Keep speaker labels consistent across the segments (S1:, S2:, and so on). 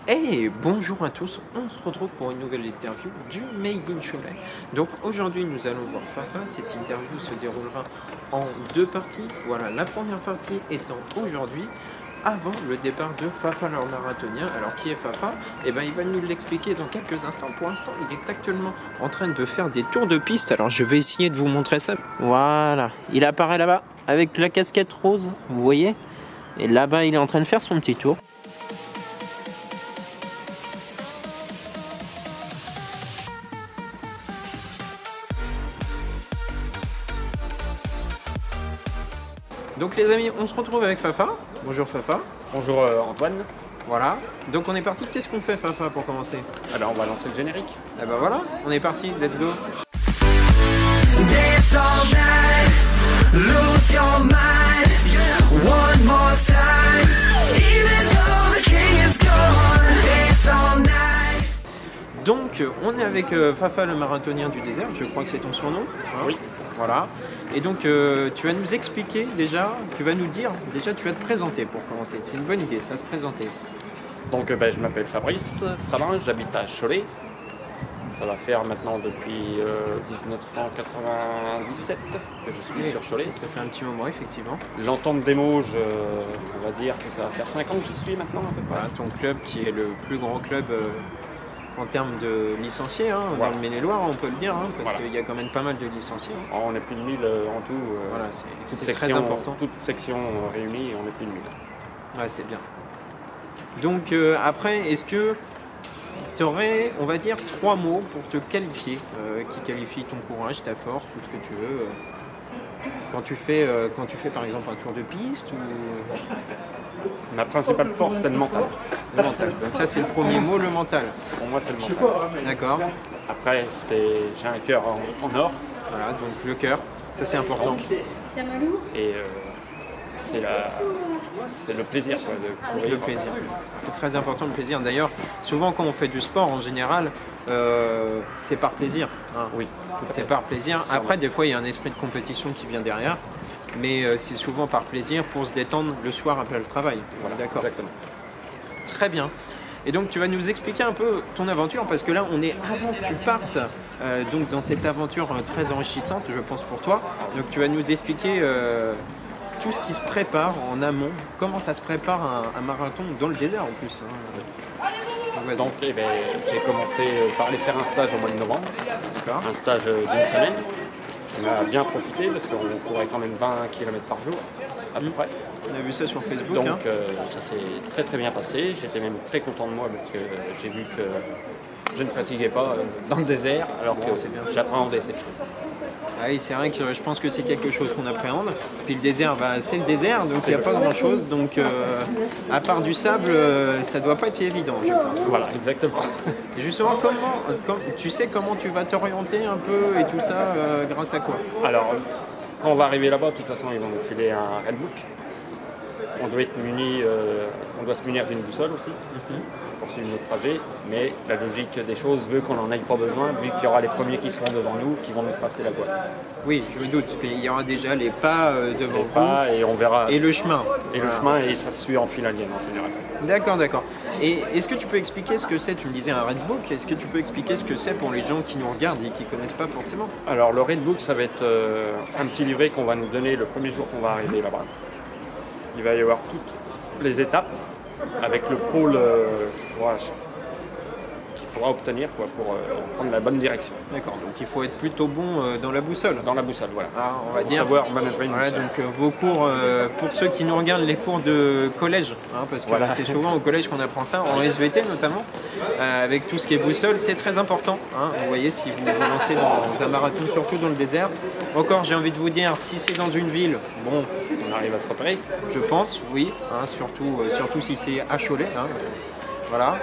S1: Hey, bonjour à tous, on se retrouve pour une nouvelle interview du Made in Cholet. Donc aujourd'hui nous allons voir Fafa, cette interview se déroulera en deux parties. Voilà, la première partie étant aujourd'hui, avant le départ de Fafa le marathonien. Alors qui est Fafa? Eh ben il va nous l'expliquer dans quelques instants. Pour l'instant il est actuellement en train de faire des tours de piste. Alors je vais essayer de vous montrer ça. Voilà, il apparaît là-bas avec la casquette rose, vous voyez? Et là-bas il est en train de faire son petit tour. Donc les amis, on se retrouve avec Fafa. Bonjour Fafa.
S2: Bonjour Antoine.
S1: Voilà. Donc on est parti. Qu'est-ce qu'on fait Fafa pour commencer?
S2: Alors on va lancer le générique.
S1: Eh ben voilà, on est parti. Let's go.
S3: Dance all night, lose your mind, one more time, even though the king is gone. Dance all night.
S1: Donc on est avec Fafa le marathonien du désert. Je crois que c'est ton surnom. Hein?
S2: Oui.
S1: Voilà. Et donc tu vas nous expliquer déjà, tu vas nous dire, déjà tu vas te présenter pour commencer. C'est une bonne idée, ça se présenter.
S2: Donc je m'appelle Fabrice Frabin, j'habite à Cholet. Ça va faire maintenant depuis 1997 que je suis sur Cholet.
S1: Ça fait un petit moment effectivement.
S2: L'entente des Mauges, on va dire que ça va faire 5 ans que j'y suis maintenant à peu près.
S1: Voilà, ton club qui est le plus grand club en termes de licenciés, hein,
S2: Voilà.
S1: dans le Maine-et-Loire, on peut le dire, hein, parce
S2: Voilà.
S1: qu'il y a quand même pas mal de licenciés. Hein.
S2: On est plus de 1000 en tout.
S1: Voilà,
S2: toutes
S1: c'est très
S2: sections-
S1: important.
S2: Toutes sections réunies, on est plus de 1000.
S1: Ouais, c'est bien. Donc après, est-ce que tu aurais, on va dire, 3 mots pour te qualifier, qui qualifient ton courage, ta force, tout ce que tu veux, quand tu fais par exemple un tour de piste ou
S2: Ma principale force, c'est le mental.
S1: le mental. Donc ça c'est le premier mot, le mental.
S2: Pour moi, c'est le mental.
S1: D'accord.
S2: Après, j'ai un cœur en or.
S1: Voilà, donc le cœur, ça c'est important.
S2: Et c'est le plaisir quoi, de courir.
S1: Le plaisir. C'est très important le plaisir. D'ailleurs, souvent quand on fait du sport en général, c'est par plaisir. Hein.
S2: Oui,
S1: C'est par plaisir. Après, des fois, il y a un esprit de compétition qui vient derrière. Mais c'est souvent par plaisir pour se détendre le soir après le travail.
S2: voilà,
S1: D'accord.
S2: exactement.
S1: Très bien. Et donc, tu vas nous expliquer un peu ton aventure parce que là, on est avant que tu partes donc dans cette aventure très enrichissante, je pense, pour toi. Donc, tu vas nous expliquer tout ce qui se prépare en amont. Comment ça se prépare un marathon dans le désert en plus. Hein. Donc, vas-y.
S2: Donc j'ai commencé par aller faire un stage au mois de novembre,
S1: D'accord.
S2: un stage d'une semaine. On a bien profité parce qu'on courait quand même 20 km par jour à peu près.
S1: On a vu ça sur Facebook.
S2: Donc
S1: hein.
S2: ça s'est très très bien passé. J'étais même très content de moi parce que j'ai vu que je ne fatiguais pas dans le désert alors
S1: Bon,
S2: que
S1: c'est bien.
S2: j'appréhendais cette chose.
S1: Ah oui, c'est vrai que je pense que c'est quelque chose qu'on appréhende. Puis le désert, c'est le désert, donc il n'y a pas grand-chose. Donc à part du sable, ça doit pas être évident, je pense.
S2: Voilà, exactement.
S1: Et justement, tu sais comment tu vas t'orienter un peu et tout ça, grâce à quoi?
S2: Alors, quand on va arriver là-bas, de toute façon, ils vont nous filer un Redbook. On doit être muni, on doit se munir d'une boussole aussi pour suivre notre trajet. Mais la logique des choses veut qu'on n'en ait pas besoin, vu qu'il y aura les premiers qui seront devant nous, qui vont nous tracer la voie.
S1: Oui, je me doute. Mais il y aura déjà les pas devant
S2: Les
S1: vous
S2: pas, et on verra.
S1: et le chemin.
S2: Et le
S1: Voilà.
S2: chemin, et ça se suit en file indienne en général.
S1: D'accord, d'accord. Et est-ce que tu peux expliquer ce que c'est? Tu me disais un Redbook. Est-ce que tu peux expliquer ce que c'est pour les gens qui nous regardent et qui ne connaissent pas forcément?
S2: Alors, le Redbook, ça va être un petit livret qu'on va nous donner le premier jour qu'on va arriver là-bas. Il va y avoir toutes les étapes avec le pôle qu'il faudra obtenir quoi, pour prendre la bonne direction.
S1: D'accord. Donc il faut être plutôt bon dans la boussole.
S2: Dans la boussole, voilà.
S1: Ah, on va
S2: Pour
S1: dire.
S2: savoir manœuvrer une
S1: Voilà,
S2: boussole.
S1: donc vos cours, pour ceux qui nous regardent, les cours de collège, hein, parce que
S2: Voilà.
S1: c'est souvent au collège qu'on apprend ça, en SVT notamment, avec tout ce qui est boussole, c'est très important. Hein. Vous voyez, si vous vous lancez dans un marathon, surtout dans le désert, encore j'ai envie de vous dire, si c'est dans une ville, bon,
S2: On arrive à se repérer.
S1: je pense, oui, hein, surtout si c'est à Cholet. Hein. Voilà.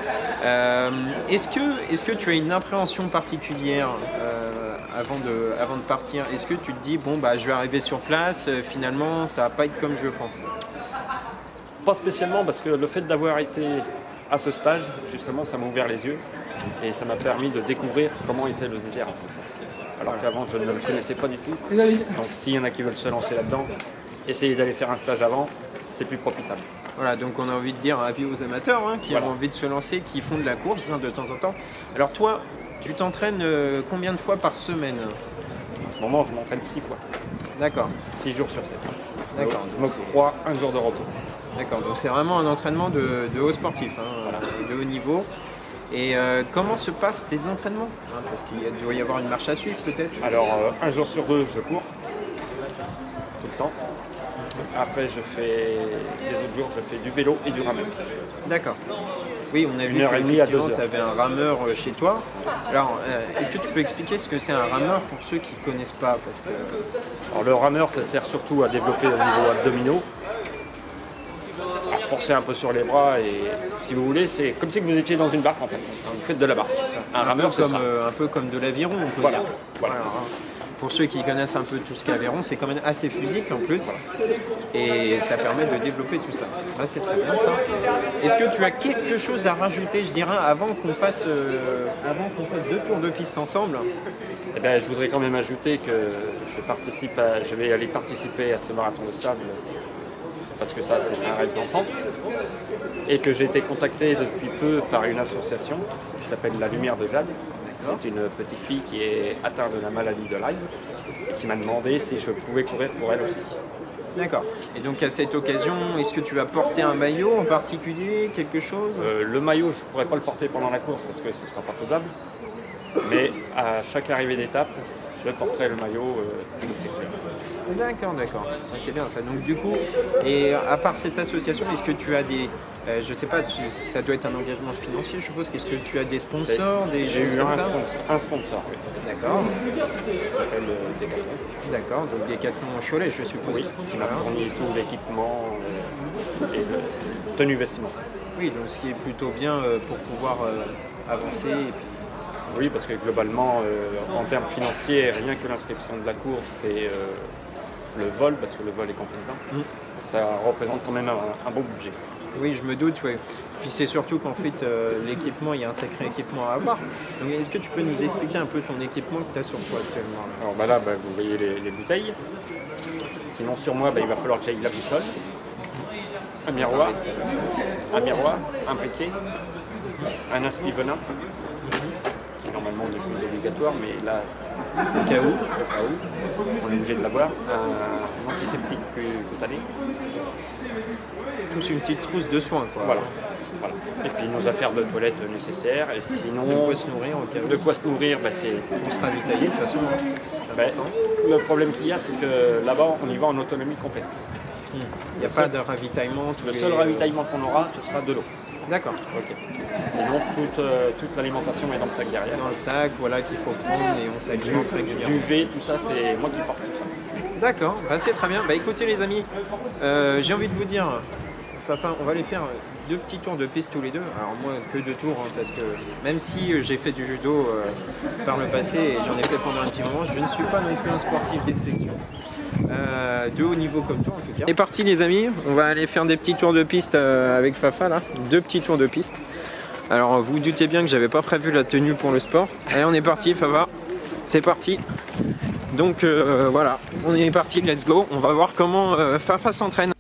S1: Est-ce que tu as une appréhension particulière avant de partir? Est-ce que tu te dis, bon, bah, je vais arriver sur place, finalement, ça va pas être comme je le pense?
S2: Pas spécialement, parce que le fait d'avoir été à ce stage, justement, ça m'a ouvert les yeux et ça m'a permis de découvrir comment était le désert. En fait. Alors qu'avant, je ne le connaissais pas du tout. Donc, s'il y en a qui veulent se lancer là-dedans, essayer d'aller faire un stage avant, c'est plus profitable.
S1: Voilà, donc on a envie de dire avis aux amateurs hein, qui
S2: Voilà.
S1: ont envie de se lancer, qui font de la course hein, de temps en temps. Alors toi, tu t'entraînes combien de fois par semaine?
S2: En ce moment, je m'entraîne 6 fois,
S1: D'accord,
S2: 6 jours sur 7.
S1: D'accord.
S2: Je m'octroie un jour de repos.
S1: d'accord. Donc c'est vraiment un entraînement de haut sportif, hein, de haut niveau. Et comment se passent tes entraînements hein, parce qu'il doit y avoir une marche à suivre peut-être.
S2: Alors, un jour sur 2, je cours, tout le temps. Après, les autres jours, je fais du vélo et du rameur.
S1: D'accord. Oui, on a vu
S2: 1h30 à 2 heures.
S1: tu avais un rameur chez toi. Alors, est-ce que tu peux expliquer ce que c'est un rameur pour ceux qui ne connaissent pas parce que...
S2: Alors, le rameur, ça sert surtout à développer au niveau abdominaux, à forcer un peu sur les bras et si vous voulez, c'est comme si vous étiez dans une barque en fait. Vous faites de la barque. Un rameur, c'est
S1: comme,
S2: ça.
S1: un peu comme de l'aviron, on peut
S2: Voilà.
S1: dire.
S2: Voilà.
S1: Hein. Pour ceux qui connaissent un peu tout ce qu'est aviron, c'est quand même assez physique en plus. Et ça permet de développer tout ça. Là, c'est très bien ça. Est-ce que tu as quelque chose à rajouter, je dirais, avant qu'on fasse 2 tours de piste ensemble?
S2: Eh bien, je voudrais quand même ajouter que je vais aller participer à ce marathon de sable parce que ça, c'est un rêve d'enfant et que j'ai été contacté depuis peu par une association qui s'appelle La Lumière de Jade. C'est une petite fille qui est atteinte de la maladie de Lyme et qui m'a demandé si je pouvais courir pour elle aussi.
S1: D'accord. Et donc à cette occasion, est-ce que tu vas porter un maillot en particulier, quelque chose?
S2: Le maillot, je ne pourrais pas le porter pendant la course parce que ce ne sera pas faisable. Mais à chaque arrivée d'étape, je porterai le maillot de ces couleurs.
S1: D'accord, d'accord. Ah, c'est bien ça. Donc du coup, et à part cette association, est-ce que tu as des... je sais pas, ça doit être un engagement financier, je suppose. Qu'est-ce que tu as des sponsors, des
S2: J'ai
S1: choses
S2: eu
S1: comme
S2: un
S1: ça?
S2: sponsor, oui.
S1: D'accord,
S2: Il s'appelle Decathlon.
S1: d'accord. Donc Decathlon Cholet, je suppose.
S2: Oui, qui m'a
S1: Voilà.
S2: fourni tout l'équipement et le tenue vestimentaire.
S1: Oui, donc ce qui est plutôt bien pour pouvoir avancer. Et puis...
S2: Oui, parce que globalement, en termes financiers, rien que l'inscription de la course et le vol, parce que le vol est compris dedans, ça représente quand même un bon budget.
S1: Oui, je me doute, oui. Puis c'est surtout qu'en fait, l'équipement, il y a un sacré équipement à avoir. Donc est-ce que tu peux nous expliquer un peu ton équipement que tu as sur toi actuellement là?
S2: Alors là, vous voyez les bouteilles. Sinon, sur moi, il va falloir que j'aille la boussole, un miroir, un briquet, un aspi-venin, qui normalement n'est plus obligatoire, mais là,
S1: Au cas où.
S2: on est obligé de l'avoir, un antiseptique cutané.
S1: Tous une petite trousse de soins, quoi.
S2: Voilà. Et puis nos affaires de toilette nécessaires. Et sinon,
S1: De quoi se nourrir au cas où.
S2: de quoi se nourrir, c'est
S1: On se ravitailler de toute façon. Hein. C'est
S2: ben,
S1: important.
S2: le problème qu'il y a, c'est que là-bas, on y va en autonomie complète.
S1: Il n'y a pas de ravitaillement. tous
S2: Le
S1: les-
S2: seul ravitaillement qu'on aura, ce sera de l'eau.
S1: D'accord, ok.
S2: Sinon, toute l'alimentation est dans le sac derrière.
S1: Dans le sac, voilà, qu'il faut prendre et on s'alimente régulièrement.
S2: Duvet, tout ça, c'est moi qui porte tout ça.
S1: D'accord, bah, c'est très bien. Bah écoutez les amis, j'ai envie de vous dire, enfin, on va aller faire 2 petits tours de piste tous les deux. Alors moi que 2 tours, hein, parce que même si j'ai fait du judo par le passé et j'en ai fait pendant un petit moment, je ne suis pas non plus un sportif d'exception. De haut niveau comme toi en tout cas. C'est parti les amis, on va aller faire des petits tours de piste avec Fafa là, 2 petits tours de piste. Alors vous vous doutez bien que j'avais pas prévu la tenue pour le sport. Allez on est parti Fafa, c'est parti. Donc voilà, on est parti, let's go. On va voir comment Fafa s'entraîne.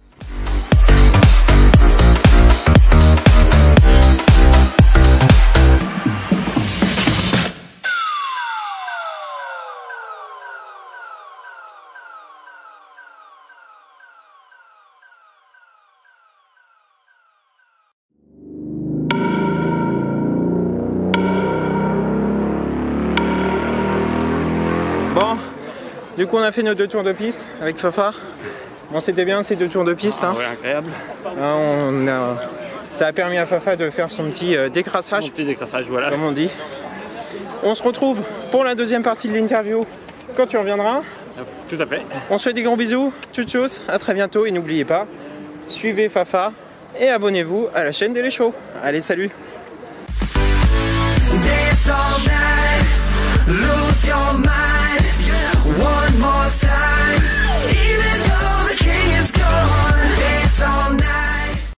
S1: Bon, du coup on a fait nos 2 tours de piste avec Fafa. Bon c'était bien ces 2 tours de piste. Hein.
S2: Ouais, incroyable.
S1: Ça a permis à Fafa de faire son petit décrassage,
S2: Mon petit décrassage, voilà.
S1: comme on dit. On se retrouve pour la deuxième partie de l'interview quand tu reviendras.
S2: Tout à fait.
S1: On se fait des gros bisous, tchou-tchous, à très bientôt et n'oubliez pas, suivez Fafa et abonnez-vous à la chaîne d'Ele Show. Allez salut.
S3: Dance all night, lose your mind. One more time, even though the king is